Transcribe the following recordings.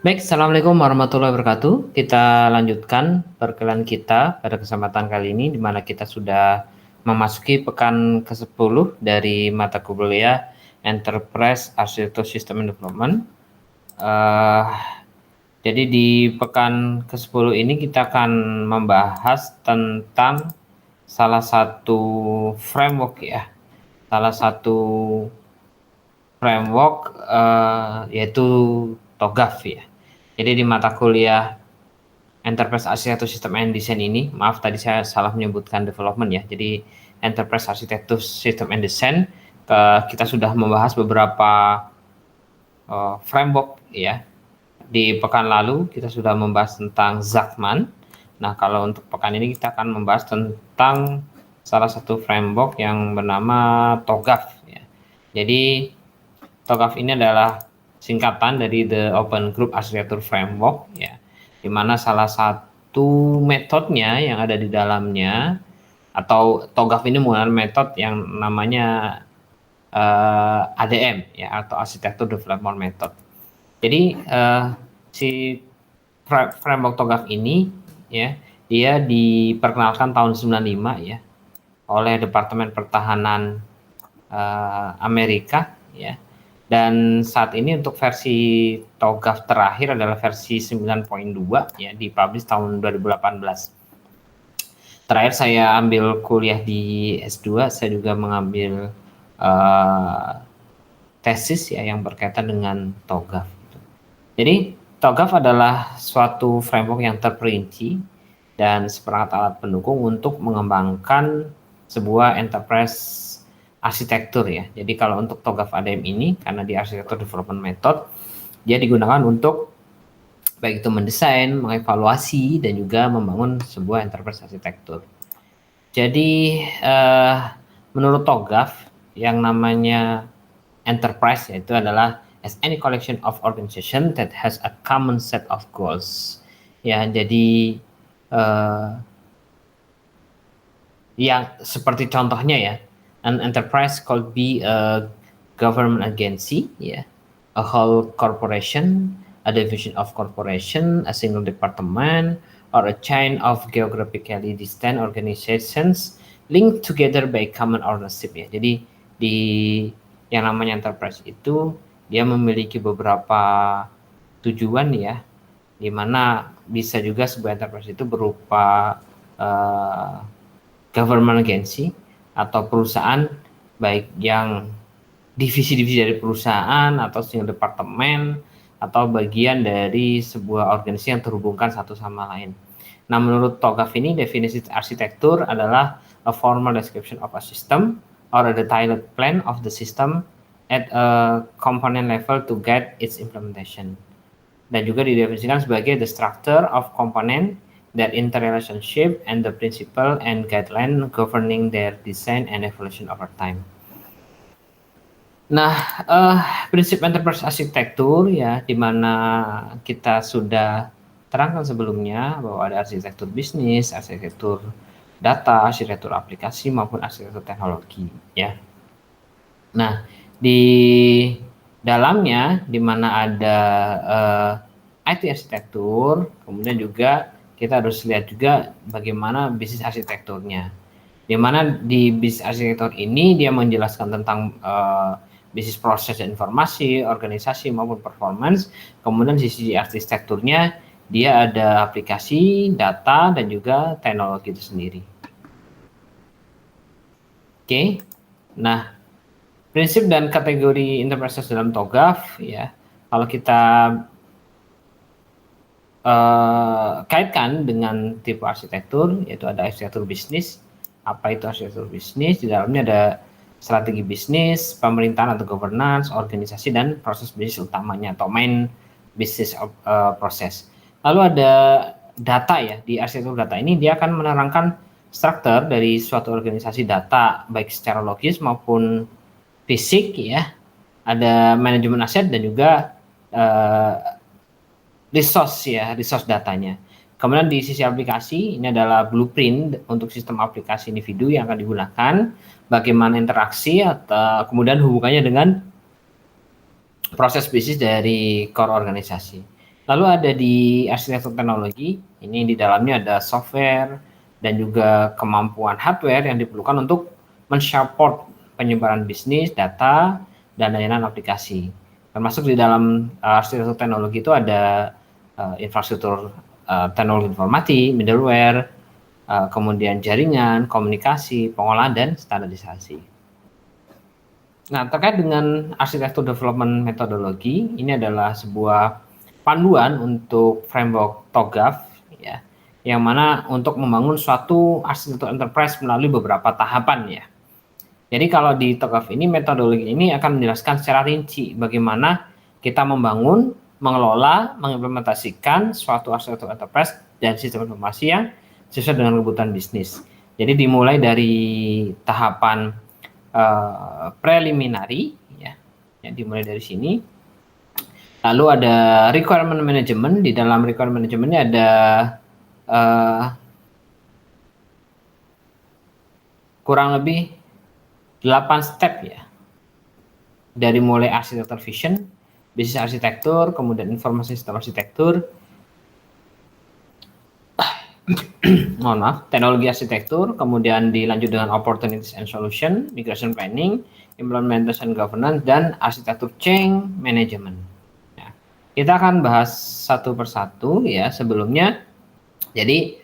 Baik, Assalamualaikum warahmatullahi wabarakatuh. Kita lanjutkan perkuliahan kita pada kesempatan kali ini, di mana kita sudah memasuki pekan ke-10 dari mata kuliah Enterprise Architecture System and Development. Eh, jadi di pekan ke-10 ini kita akan membahas tentang salah satu framework ya, salah satu framework yaitu TOGAF ya. Jadi di mata kuliah Enterprise Architecture System and Design ini, maaf tadi saya salah menyebutkan development ya. Jadi Enterprise Architecture System and Design, kita sudah membahas beberapa framework ya. Di pekan lalu kita sudah membahas tentang Zachman. Nah, kalau untuk pekan ini kita akan membahas tentang salah satu framework yang bernama TOGAF ya. Jadi TOGAF ini adalah singkatan dari The Open Group Architecture Framework ya, di mana salah satu metodenya yang ada di dalamnya, atau TOGAF ini menggunakan metode yang namanya ADM ya, atau Architecture Development Method. Jadi si framework TOGAF ini ya, dia diperkenalkan tahun 95 ya oleh Departemen Pertahanan Amerika ya. Dan saat ini untuk versi TOGAF terakhir adalah versi 9.2 ya, dipublish tahun 2018. Terakhir saya ambil kuliah di S2, saya juga mengambil tesis ya yang berkaitan dengan TOGAF. Jadi TOGAF adalah suatu framework yang terperinci dan seperangkat alat pendukung untuk mengembangkan sebuah enterprise arsitektur ya. Jadi kalau untuk TOGAF ADM ini, karena di Architecture Development Method, dia digunakan untuk baik itu mendesain, mengevaluasi, dan juga membangun sebuah enterprise arsitektur. Jadi menurut TOGAF, yang namanya enterprise yaitu adalah as any collection of organization that has a common set of goals. Ya, jadi yang seperti contohnya ya, an enterprise could be a government agency, yeah, a whole corporation, a division of corporation, a single department, or a chain of geographically distant organizations linked together by common ownership ya. Jadi di yang namanya enterprise itu dia memiliki beberapa tujuan ya, di mana bisa juga sebuah enterprise itu berupa government agency atau perusahaan, baik yang divisi-divisi dari perusahaan atau single departemen atau bagian dari sebuah organisasi yang terhubungkan satu sama lain. Nah, menurut TOGAF ini definisi arsitektur adalah a formal description of a system or a detailed plan of the system at a component level to guide its implementation. Dan juga didefinisikan sebagai the structure of component, their interrelationship, and the principle and guideline governing their design and evolution over time. Nah, prinsip enterprise arsitektur ya, di mana kita sudah terangkan sebelumnya bahwa ada arsitektur bisnis, arsitektur data, arsitektur aplikasi maupun arsitektur teknologi ya. Nah, di dalamnya di mana ada IT arsitektur, kemudian juga kita harus lihat juga bagaimana bisnis arsitekturnya. Di mana di bisnis arsitektur ini dia menjelaskan tentang bisnis proses dan informasi, organisasi maupun performance. Kemudian sisi arsitekturnya dia ada aplikasi, data, dan juga teknologi itu sendiri. Oke, nah prinsip dan kategori enterprise dalam TOGAF ya, kalau kita kaitkan dengan tipe arsitektur, yaitu ada arsitektur bisnis. Apa itu arsitektur bisnis? Di dalamnya ada strategi bisnis, pemerintahan atau governance, organisasi, dan proses bisnis utamanya atau main business proses. Lalu ada data ya, di arsitektur data ini dia akan menerangkan struktur dari suatu organisasi data baik secara logis maupun fisik ya. Ada manajemen aset dan juga resource datanya. Kemudian di sisi aplikasi, ini adalah blueprint untuk sistem aplikasi individu yang akan digunakan, bagaimana interaksi atau kemudian hubungannya dengan proses bisnis dari core organisasi. Lalu ada di arsitektur teknologi, ini di dalamnya ada software dan juga kemampuan hardware yang diperlukan untuk mensupport penyebaran bisnis, data, dan layanan aplikasi. Termasuk di dalam arsitektur teknologi itu ada infrastruktur teknologi informasi, middleware, kemudian jaringan, komunikasi, pengolahan, dan standarisasi. Nah, terkait dengan arsitektur development metodologi, ini adalah sebuah panduan untuk framework TOGAF, ya, yang mana untuk membangun suatu arsitektur enterprise melalui beberapa tahapan, ya. Jadi kalau di TOGAF ini, metodologi ini akan menjelaskan secara rinci bagaimana kita membangun, mengelola, mengimplementasikan suatu arsitektur enterprise dan sistem informasi yang sesuai dengan kebutuhan bisnis. Jadi dimulai dari tahapan preliminary, ya, dimulai dari sini. Lalu ada requirement management. Di dalam requirement management ini ada kurang lebih 8 step, ya, dari mulai arsitektur vision, bisnis arsitektur, kemudian informasi sistem arsitektur, mohon maaf, teknologi arsitektur, kemudian dilanjut dengan opportunities and solution, migration planning, implementation governance, dan arsitektur change management. Nah, kita akan bahas satu persatu, ya, sebelumnya. Jadi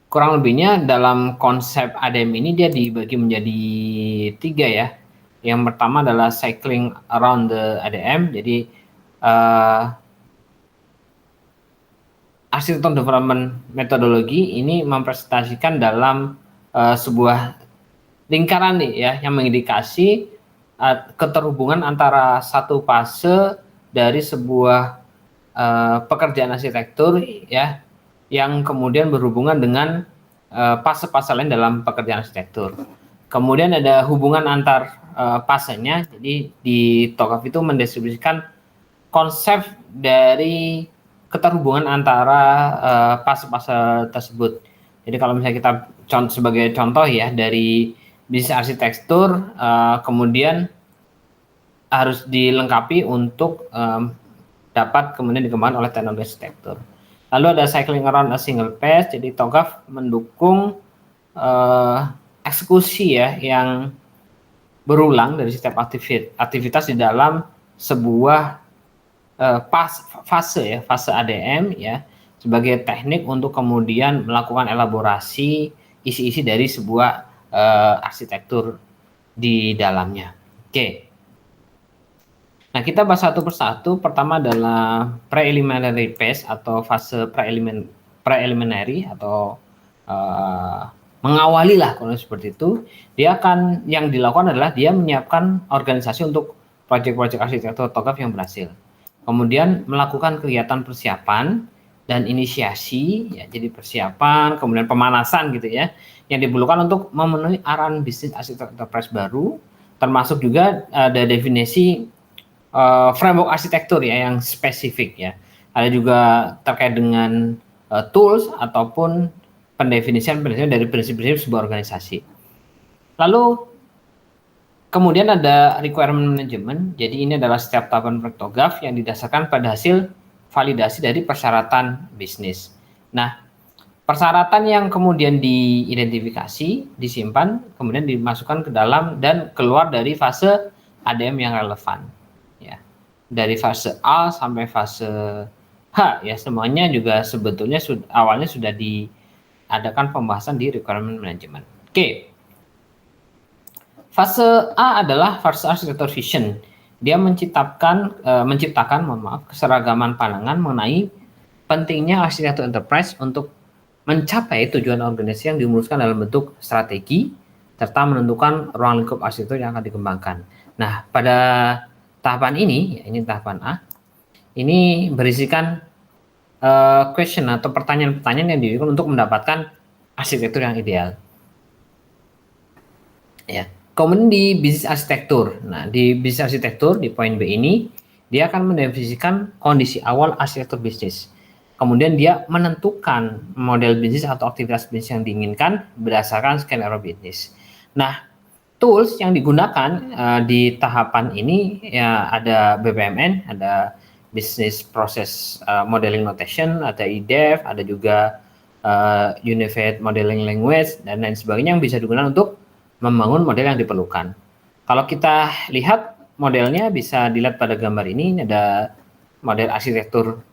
kurang lebihnya dalam konsep ADM ini dia dibagi menjadi 3, ya. Yang pertama adalah cycling around the ADM. Jadi arsitektur development metodologi ini mempresentasikan dalam sebuah lingkaran nih, ya, yang mengindikasi keterhubungan antara satu fase dari sebuah pekerjaan arsitektur, ya, yang kemudian berhubungan dengan fase-fase lain dalam pekerjaan arsitektur. Kemudian ada hubungan antar fasenya. Jadi di TOGAF itu mendistribusikan konsep dari keterhubungan antara fase-fase tersebut. Jadi kalau misalnya kita sebagai contoh, ya, dari bisnis arsitektur kemudian harus dilengkapi untuk dapat kemudian dikembangkan oleh teknologi arsitektur. Lalu ada cycling around a single phase. Jadi TOGAF mendukung eksekusi, ya, yang berulang dari setiap aktivitas di dalam sebuah fase, ya, fase ADM, ya, sebagai teknik untuk kemudian melakukan elaborasi isi-isi dari sebuah arsitektur di dalamnya. Oke. Nah, kita bahas satu persatu. Pertama adalah preliminary phase atau fase preliminary atau mengawali lah kalau seperti itu. Dia akan, yang dilakukan adalah dia menyiapkan organisasi untuk proyek-proyek arsitektur TOGAF yang berhasil. Kemudian melakukan kegiatan persiapan dan inisiasi, ya, jadi persiapan, kemudian pemanasan, gitu, ya, yang diperlukan untuk memenuhi arahan bisnis arsitektur enterprise baru, termasuk juga ada definisi framework arsitektur, ya, yang spesifik, ya. Ada juga terkait dengan tools ataupun pendefinisian dari prinsip-prinsip sebuah organisasi. Lalu kemudian ada requirement management. Jadi ini adalah setiap tahapan proyek TOGAF yang didasarkan pada hasil validasi dari persyaratan bisnis. Nah, persyaratan yang kemudian diidentifikasi, disimpan, kemudian dimasukkan ke dalam dan keluar dari fase ADM yang relevan, ya. Dari fase A sampai fase H, ya, semuanya juga sebetulnya awalnya sudah diadakan pembahasan di requirement management. Oke. Fase A adalah fase arsitektur vision. Dia menciptakan keseragaman pandangan mengenai pentingnya arsitektur enterprise untuk mencapai tujuan organisasi yang dirumuskan dalam bentuk strategi serta menentukan ruang lingkup arsitektur yang akan dikembangkan. Nah, pada tahapan ini, ya, ini tahapan A, ini berisikan question atau pertanyaan-pertanyaan yang diberikan untuk mendapatkan arsitektur yang ideal, ya. Kemudian di bisnis arsitektur. Nah, di bisnis arsitektur di poin B ini dia akan mendefinisikan kondisi awal arsitektur bisnis. Kemudian dia menentukan model bisnis atau aktivitas bisnis yang diinginkan berdasarkan skenario bisnis. Nah, tools yang digunakan di tahapan ini, ya, ada BPMN, ada business process modeling notation, ada IDEF, ada juga Unified Modeling Language dan lain sebagainya yang bisa digunakan untuk membangun model yang diperlukan. Kalau kita lihat modelnya bisa dilihat pada gambar ini ada model arsitektur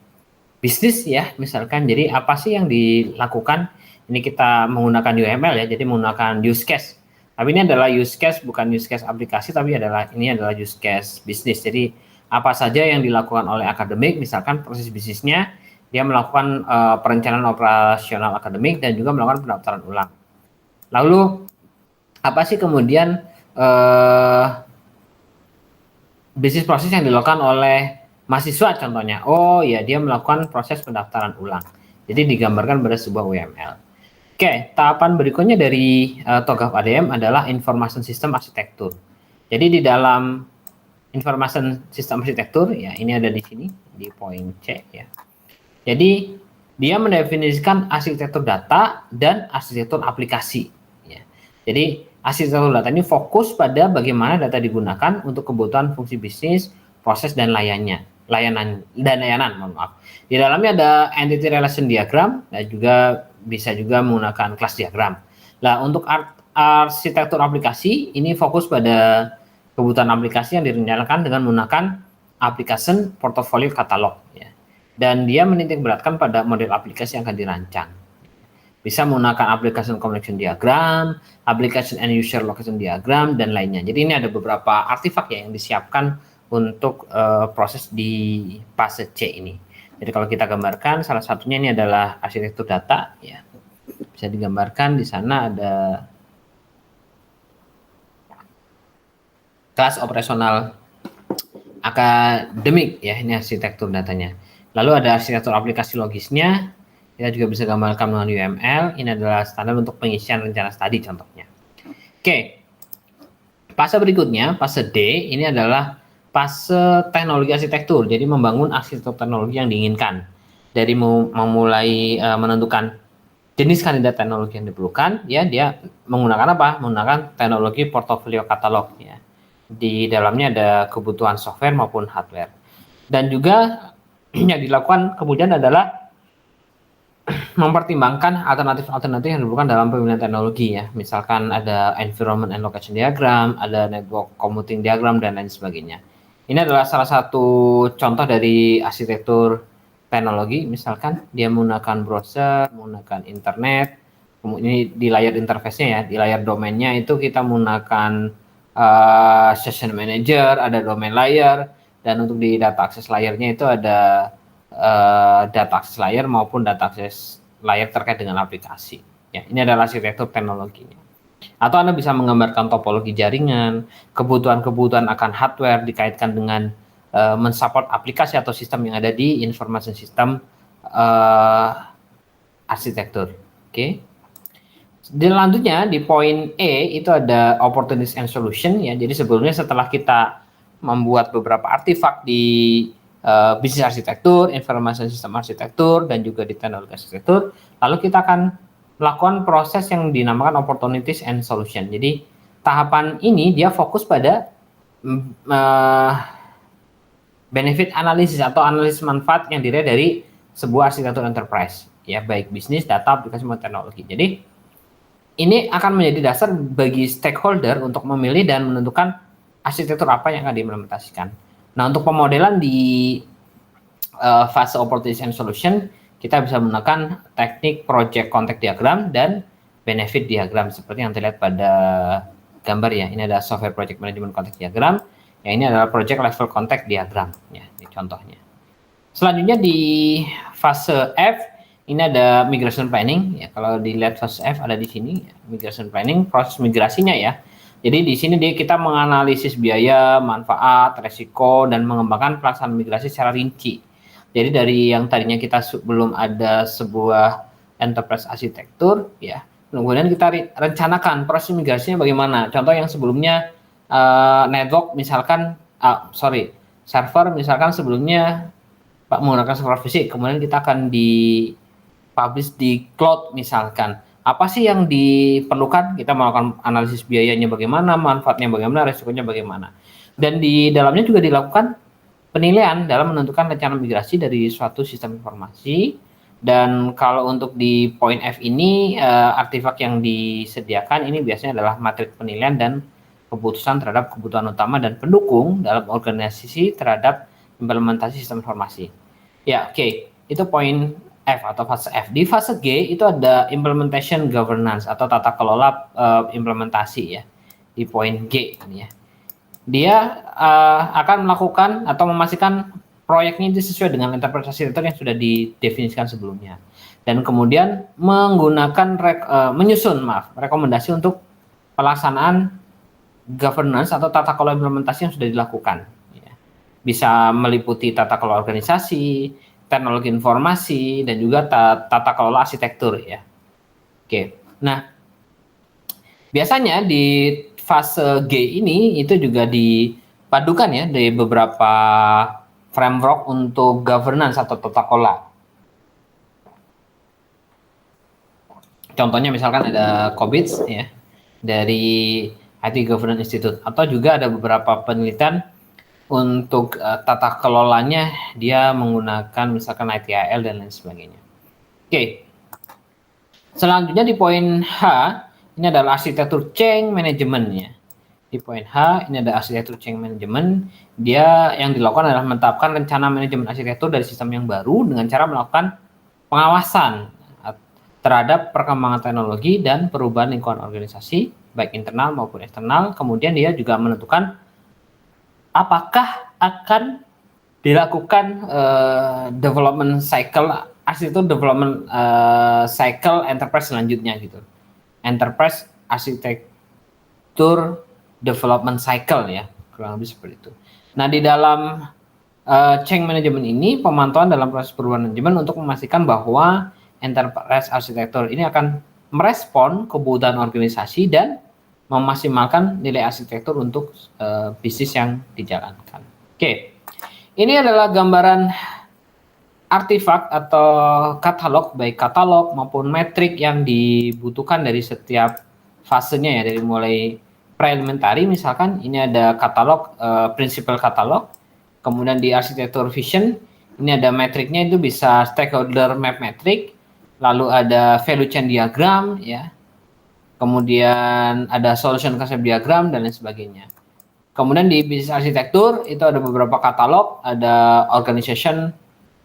bisnis ya misalkan. Jadi apa sih yang dilakukan? Ini kita menggunakan UML ya, jadi menggunakan use case. Tapi ini adalah use case, bukan use case aplikasi, tapi ini adalah use case bisnis. Jadi apa saja yang dilakukan oleh akademik, misalkan proses bisnisnya, dia melakukan perencanaan operasional akademik dan juga melakukan pendaftaran ulang. Lalu apa sih kemudian bisnis proses yang dilakukan oleh mahasiswa contohnya? Oh ya, dia melakukan proses pendaftaran ulang. Jadi digambarkan pada sebuah UML. Oke, tahapan berikutnya dari TOGAF ADM adalah Information System Architecture. Jadi di dalam Information System Architecture, ya ini ada di sini, di poin C ya. Jadi dia mendefinisikan arsitektur data dan arsitektur aplikasi. Ya. Jadi arsitektur data ini fokus pada bagaimana data digunakan untuk kebutuhan fungsi bisnis, proses dan layanan. Mohon maaf. Di dalamnya ada entity relation diagram dan juga bisa juga menggunakan class diagram. Nah, untuk arsitektur aplikasi ini fokus pada kebutuhan aplikasi yang direncanakan dengan menggunakan application portfolio catalog ya. Dan dia menitik beratkan pada model aplikasi yang akan dirancang. Bisa menggunakan application connection diagram, application and user location diagram dan lainnya. Jadi ini ada beberapa artefak ya yang disiapkan untuk proses di fase C ini. Jadi kalau kita gambarkan salah satunya ini adalah arsitektur data ya. Bisa digambarkan di sana ada kelas operasional akademik ya, ini arsitektur datanya. Lalu ada arsitektur aplikasi logisnya. Kita juga bisa gambarkan dengan UML. Ini adalah standar untuk pengisian rencana studi contohnya. Oke. Fase berikutnya, fase D, ini adalah fase teknologi arsitektur. Jadi membangun arsitektur teknologi yang diinginkan. Dari memulai menentukan jenis kandidat teknologi yang diperlukan, ya dia menggunakan apa? Menggunakan teknologi portofolio katalog ya. Di dalamnya ada kebutuhan software maupun hardware. Dan juga yang dilakukan kemudian adalah mempertimbangkan alternatif-alternatif yang diperlukan dalam pemilihan teknologi ya. Misalkan ada environment and location diagram, ada network commuting diagram dan lain sebagainya. Ini adalah salah satu contoh dari arsitektur teknologi. Misalkan dia menggunakan browser, menggunakan internet. Ini di layar interface-nya ya, di layar domainnya itu kita menggunakan session manager, ada domain layer, dan untuk di data access layer-nya itu ada data access layer maupun data access layer terkait dengan aplikasi. Ya, ini adalah arsitektur teknologinya. Atau Anda bisa menggambarkan topologi jaringan, kebutuhan-kebutuhan akan hardware dikaitkan dengan mensupport aplikasi atau sistem yang ada di information system arsitektur. Oke. Di selanjutnya di poin E itu ada opportunities and solution ya. Jadi sebelumnya setelah kita membuat beberapa artefak di bisnis arsitektur, information system arsitektur, dan juga di teknologi arsitektur, lalu kita akan melakukan proses yang dinamakan opportunities and solution. Jadi tahapan ini dia fokus pada benefit analisis atau analisis manfaat yang dilihat dari sebuah arsitektur enterprise, ya baik bisnis, data, aplikasi, maupun teknologi. Jadi ini akan menjadi dasar bagi stakeholder untuk memilih dan menentukan arsitektur apa yang akan diimplementasikan. Nah, untuk pemodelan di fase opportunity and solution, kita bisa menggunakan teknik project contact diagram dan benefit diagram seperti yang terlihat pada gambar ya. Ini ada software project management contact diagram. Ya, ini adalah project level contact diagram ya, ini contohnya. Selanjutnya di fase F ini ada migration planning ya. Kalau dilihat fase F ada di sini migration planning, proses migrasinya ya. Jadi di sini kita menganalisis biaya, manfaat, resiko, dan mengembangkan pelaksanaan migrasi secara rinci. Jadi dari yang tadinya kita belum ada sebuah enterprise arsitektur, ya, kemudian kita rencanakan proses migrasinya bagaimana. Contoh yang sebelumnya network misalkan, server misalkan sebelumnya menggunakan server fisik, kemudian kita akan di-publish di cloud misalkan. Apa sih yang diperlukan? Kita melakukan analisis biayanya bagaimana, manfaatnya bagaimana, resikonya bagaimana. Dan di dalamnya juga dilakukan penilaian dalam menentukan rencana migrasi dari suatu sistem informasi. Dan kalau untuk di poin F ini, artefak yang disediakan ini biasanya adalah matriks penilaian dan keputusan terhadap kebutuhan utama dan pendukung dalam organisasi terhadap implementasi sistem informasi. Ya, oke. Itu poin F atau fase F. Di fase G itu ada implementation governance atau tata kelola implementasi ya. Di poin G ini ya. Dia akan melakukan atau memastikan proyeknya itu sesuai dengan enterprise architecture yang sudah didefinisikan sebelumnya. Dan kemudian menggunakan menyusun rekomendasi untuk pelaksanaan governance atau tata kelola implementasi yang sudah dilakukan. Ya. Bisa meliputi tata kelola organisasi, teknologi informasi, dan juga tata kelola arsitektur ya. Oke. Nah, biasanya di fase G ini itu juga dipadukan ya dari beberapa framework untuk governance atau tata kelola. Contohnya misalkan ada COBITS ya dari IT Governance Institute, atau juga ada beberapa penelitian untuk tata kelolanya dia menggunakan misalkan ITIL dan lain sebagainya. Oke. Selanjutnya di poin H ini adalah arsitektur change management ya. Di poin H ini ada arsitektur change management. Dia yang dilakukan adalah menetapkan rencana manajemen arsitektur dari sistem yang baru dengan cara melakukan pengawasan terhadap perkembangan teknologi dan perubahan lingkungan organisasi baik internal maupun eksternal. Kemudian dia juga menentukan apakah akan dilakukan development cycle arsitektur development cycle enterprise selanjutnya gitu. Enterprise arsitektur development cycle ya, kurang lebih seperti itu. Nah, di dalam change management ini pemantauan dalam proses perubahan manajemen untuk memastikan bahwa enterprise arsitektur ini akan merespon kebutuhan organisasi dan memaksimalkan nilai arsitektur untuk bisnis yang dijalankan. Oke, ini adalah gambaran artefak atau katalog, baik katalog maupun metrik yang dibutuhkan dari setiap fasenya ya, dari mulai pre-elementary misalkan ini ada katalog, principal katalog, kemudian di arsitektur vision ini ada metriknya itu bisa stakeholder map metric, lalu ada value chain diagram ya, kemudian ada solution concept diagram dan lain sebagainya. Kemudian di bisnis arsitektur itu ada beberapa katalog, ada organization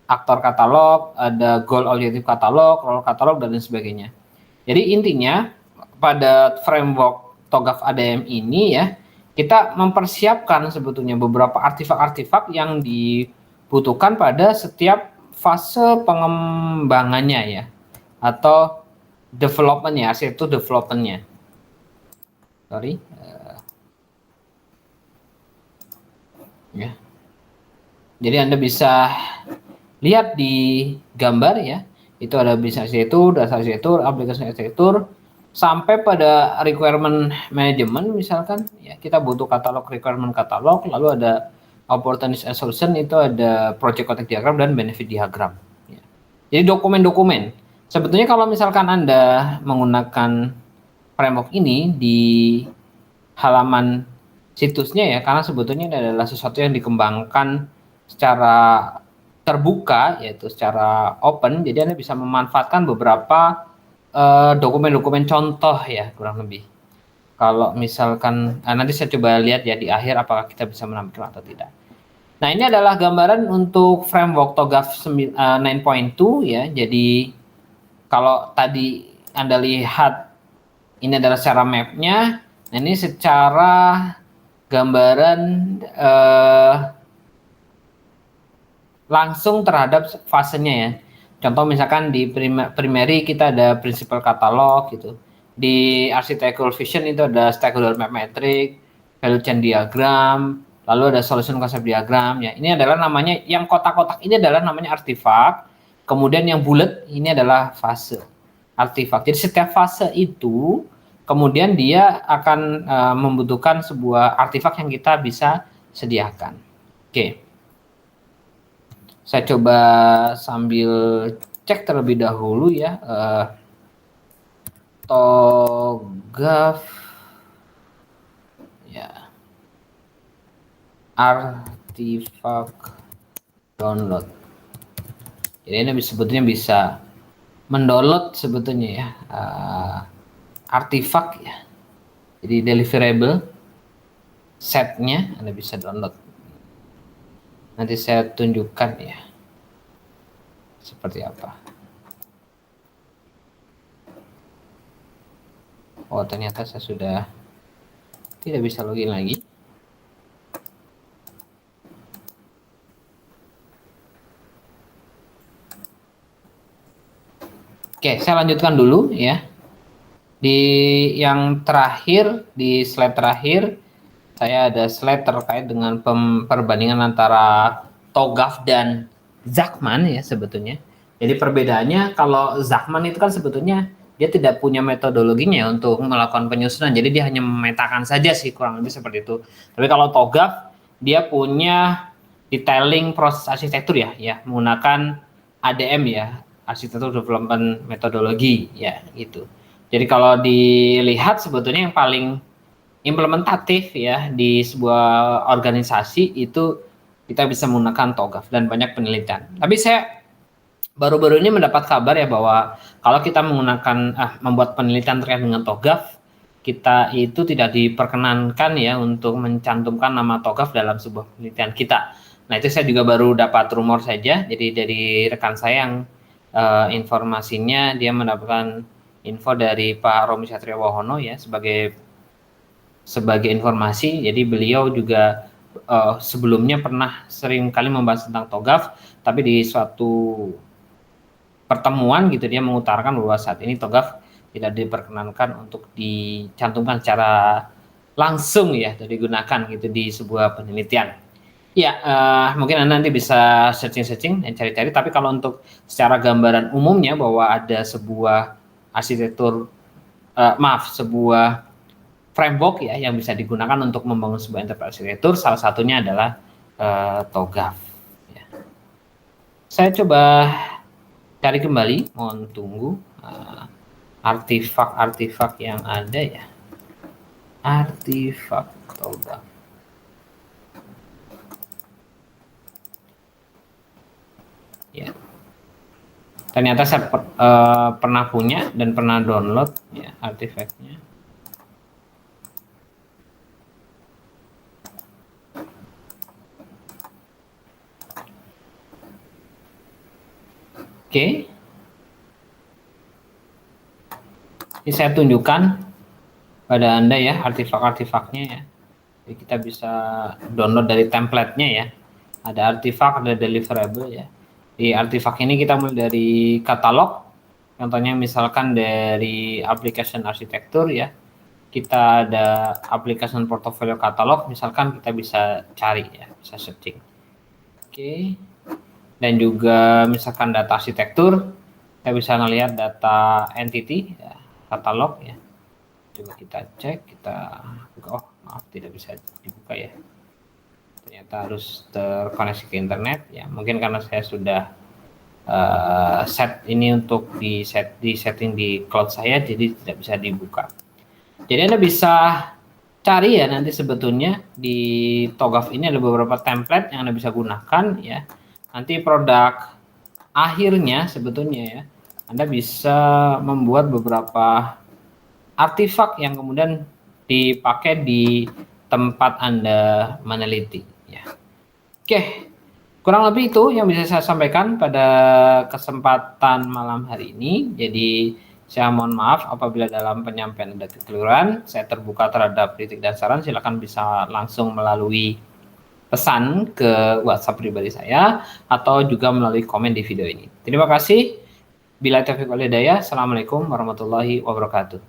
aktor katalog, ada goal objective katalog, role katalog dan lain sebagainya. Jadi intinya pada framework TOGAF ADM ini ya, kita mempersiapkan sebetulnya beberapa artefak-artefak yang dibutuhkan pada setiap fase pengembangannya ya, atau development-nya, arsitektur development-nya. Sorry. Ya. Jadi Anda bisa lihat di gambar ya, itu ada bisnis arsitektur, dasar arsitektur, aplikasi arsitektur, sampai pada requirement management misalkan ya, kita butuh katalog requirement katalog, lalu ada opportunity and solution, itu ada project contact diagram dan benefit diagram ya. Jadi dokumen-dokumen sebetulnya kalau misalkan Anda menggunakan framework ini di halaman situsnya ya, karena sebetulnya ini adalah sesuatu yang dikembangkan secara terbuka yaitu secara open, jadi Anda bisa memanfaatkan beberapa dokumen-dokumen contoh ya kurang lebih. Kalau misalkan nanti saya coba lihat ya di akhir apakah kita bisa menampilkan atau tidak. Nah, ini adalah gambaran untuk framework TOGAF 9.2 ya. Jadi kalau tadi Anda lihat ini adalah secara mapnya, nah ini secara gambaran langsung terhadap fasenya ya. Contoh misalkan di primary kita ada principal katalog gitu. Di architectural vision itu ada stakeholder map metric, value chain diagram, lalu ada solution concept diagram ya. Ini adalah namanya, yang kotak-kotak ini adalah namanya artefak. Kemudian yang bulat ini adalah fase artefak. Jadi setiap fase itu kemudian dia akan membutuhkan sebuah artefak yang kita bisa sediakan. Oke. Saya coba sambil cek terlebih dahulu ya, TOGAF ya, artefak artifact download. Jadi ini sebetulnya bisa mendownload sebetulnya ya artifak ya. Jadi deliverable setnya Anda bisa download. Nanti saya tunjukkan ya seperti apa. Oh, ternyata saya sudah tidak bisa login lagi. Oke, saya lanjutkan dulu ya. Di yang terakhir, di slide terakhir, saya ada slide terkait dengan perbandingan antara TOGAF dan Zachman ya sebetulnya. Jadi perbedaannya kalau Zachman itu kan sebetulnya dia tidak punya metodologinya untuk melakukan penyusunan. Jadi dia hanya memetakan saja sih, kurang lebih seperti itu. Tapi kalau TOGAF dia punya detailing proses arsitektur ya menggunakan ADM ya, arsitektur development metodologi ya gitu. Jadi kalau dilihat sebetulnya yang paling implementatif ya di sebuah organisasi itu kita bisa menggunakan TOGAF dan banyak penelitian. Tapi saya baru-baru ini mendapat kabar ya bahwa kalau kita menggunakan membuat penelitian terkait dengan TOGAF, kita itu tidak diperkenankan ya untuk mencantumkan nama TOGAF dalam sebuah penelitian kita. Nah itu saya juga baru dapat rumor saja. Jadi dari rekan saya yang informasinya dia mendapatkan info dari Pak Romi Satria Wahono ya sebagai informasi. Jadi beliau juga sebelumnya pernah sering kali membahas tentang TOGAF, tapi di suatu pertemuan gitu dia mengutarakan bahwa saat ini TOGAF tidak diperkenankan untuk dicantumkan secara langsung ya atau digunakan gitu di sebuah penelitian. Ya, mungkin Anda nanti bisa searching dan cari-cari, tapi kalau untuk secara gambaran umumnya bahwa ada sebuah arsitektur, sebuah framework ya yang bisa digunakan untuk membangun sebuah enterprise arsitektur, salah satunya adalah TOGAF. Ya. Saya coba cari kembali, mohon tunggu artifak-artifak yang ada ya. Artifak TOGAF. Ya. Ternyata saya pernah punya dan pernah download ya artifaknya. Oke. Ini saya tunjukkan pada Anda ya artifak-artifaknya ya. Jadi kita bisa download dari template-nya ya. Ada artifak, ada deliverable ya. Di artifak ini kita mulai dari katalog, contohnya misalkan dari application arsitektur ya, kita ada application portfolio katalog, misalkan kita bisa cari ya, bisa searching. Oke, dan juga misalkan data arsitektur, kita bisa ngelihat data entity ya, katalog ya. Coba kita cek, kita buka. Oh maaf, tidak bisa dibuka ya. Ternyata harus terkoneksi ke internet ya, mungkin karena saya sudah set ini untuk di setting di cloud saya, jadi tidak bisa dibuka. Jadi Anda bisa cari ya nanti sebetulnya di TOGAF ini ada beberapa template yang Anda bisa gunakan ya. Nanti produk akhirnya sebetulnya ya Anda bisa membuat beberapa artifak yang kemudian dipakai di tempat Anda meneliti ya. Oke, kurang lebih itu yang bisa saya sampaikan pada kesempatan malam hari ini. Jadi saya mohon maaf apabila dalam penyampaian ada kekeliruan. Saya terbuka terhadap kritik dan saran. Silakan bisa langsung melalui pesan ke WhatsApp pribadi saya atau juga melalui komen di video ini. Terima kasih. Bila taufiq wal hidayah. Assalamualaikum warahmatullahi wabarakatuh.